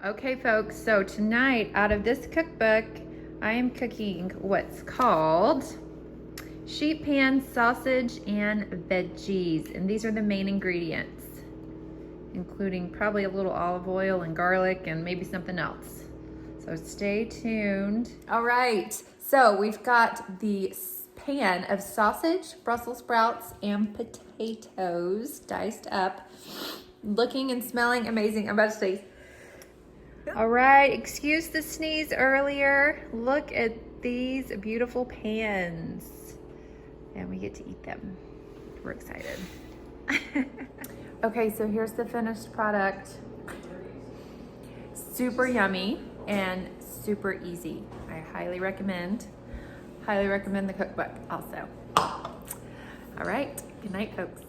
Okay folks, so tonight out of this cookbook, I am cooking what's called sheet pan sausage and veggies. And these are the main ingredients, including probably a little olive oil and garlic and maybe something else. So stay tuned. All right, so we've got the pan of sausage, Brussels sprouts, and potatoes diced up. Looking and smelling amazing. I'm about to say, all right, excuse the sneeze earlier. Look at these beautiful pans. And we get to eat them. We're excited. Okay, so here's the finished product. Super yummy and super easy. I highly recommend the cookbook also. All right, good night, folks.